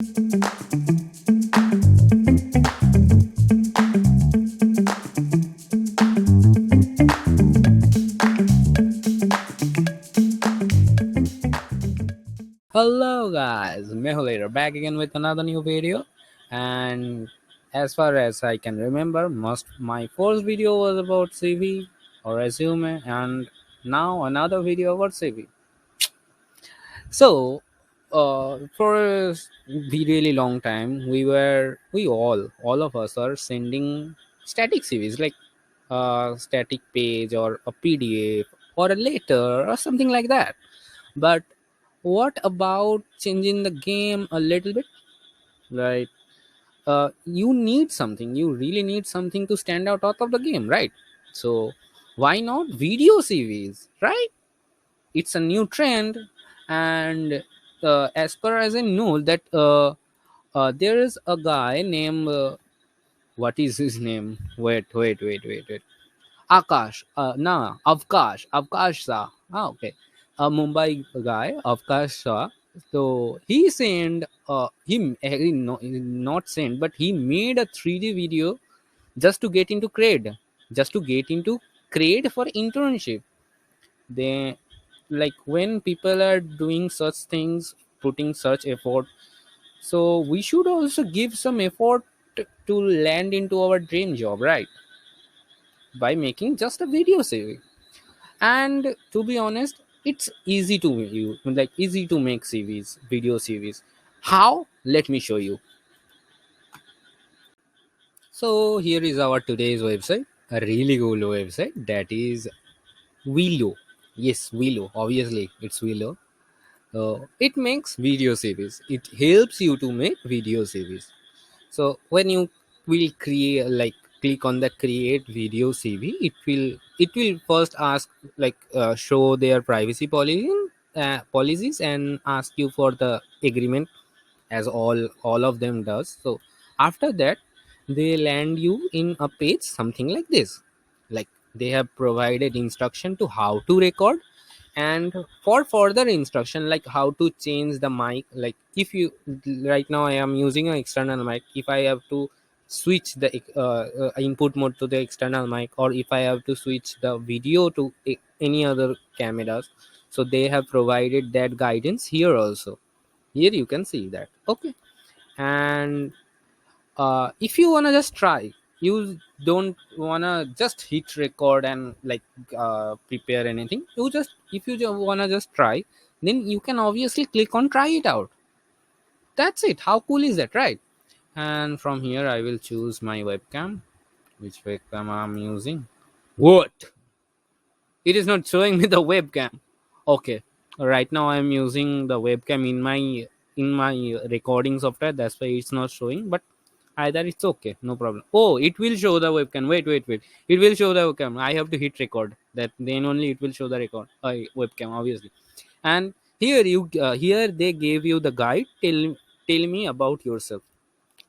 Hello guys, Mehul here, back again with another new video. And as far as I can remember, my first video was about CV or resume, and now another video about CV. So, for really long time, all of us are sending static CVs like a static page or a PDF or a letter or something like that. But what about changing the game a little bit? Like, you really need something to stand out of the game, right? So, why not video CVs, right? It's a new trend, and as far as I know, that there is a guy named what is his name? Wait. Akash, Avkash Shah. Okay. A Mumbai guy, Avkash Shah. So he sent, he not sent, but he made a 3D video just to get into grade, just to get into grade for internship. They, like, when people are doing such things, putting such effort, so we should also give some effort to land into our dream job, right? By making just a video CV. And to be honest, it's easy to make CVs, video CVs. How? Let me show you. So here is our today's website, a really cool website, that is Willow. Yes, Willow. Obviously, it's Willow. It makes video CVs. It helps you to make video CVs. So when you will create, like, click on the create video CV, it will first ask, like, show their privacy policies and ask you for the agreement, as all of them does. So after that, they land you in a page something like this. Like, they have provided instruction to how to record, and for further instruction, like how to change the mic. Like, if you, right now I am using an external mic, if I have to switch the input mode to the external mic, or if I have to switch the video to any other cameras, so they have provided that guidance here also. Here you can see that. Okay. And if you wanna just try, you don't wanna just hit record and, like, prepare anything, you just, if you wanna just try, then you can obviously click on try it out. That's it. How cool is that, right? And from here I will choose my webcam. Which webcam I'm using? What? It is not showing me the webcam. Okay. Right now I'm using the webcam in my recording software, that's why it's not showing. But either it's okay, no problem. Oh, it will show the webcam. Wait, it will show the webcam. I have to hit record, that then only it will show the record, webcam, obviously. And here they gave you the guide. Tell me about yourself.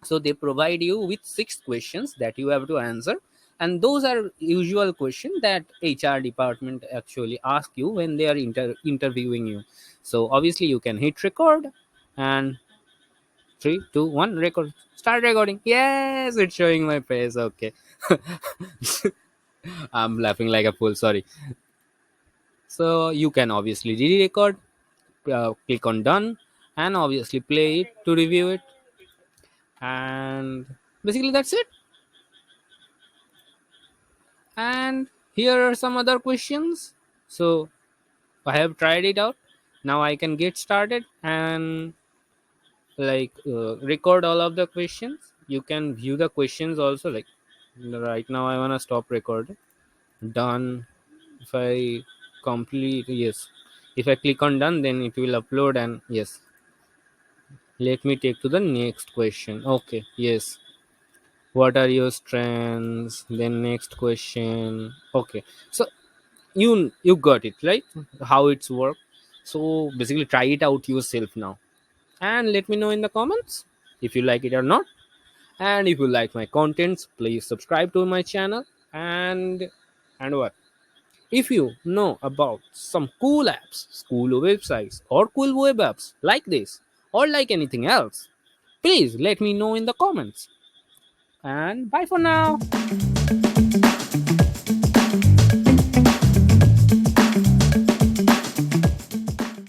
So they provide you with 6 questions that you have to answer, and those are usual questions that HR department actually ask you when they are interviewing you. So obviously you can hit record, and 3, 2, 1, record. Start recording. Yes, it's showing my face. Okay. I'm laughing like a fool. Sorry. So you can obviously re-record, click on done, and obviously play it to review it. And basically that's it. And here are some other questions. So I have tried it out. Now I can get started and, like, record all of the questions. You can view the questions also. Like, right now I want to stop recording. Done. If I complete, yes, if I click on done, then it will upload. And yes, let me take to the next question. Okay, yes, what are your strengths? Then next question. Okay, so you got it, right? How it's work. So basically try it out yourself now, and let me know in the comments if you like it or not. And if you like my contents, please subscribe to my channel. And what, if you know about some cool apps, cool websites, or cool web apps like this, or like anything else, Please let me know in the comments. And bye for now.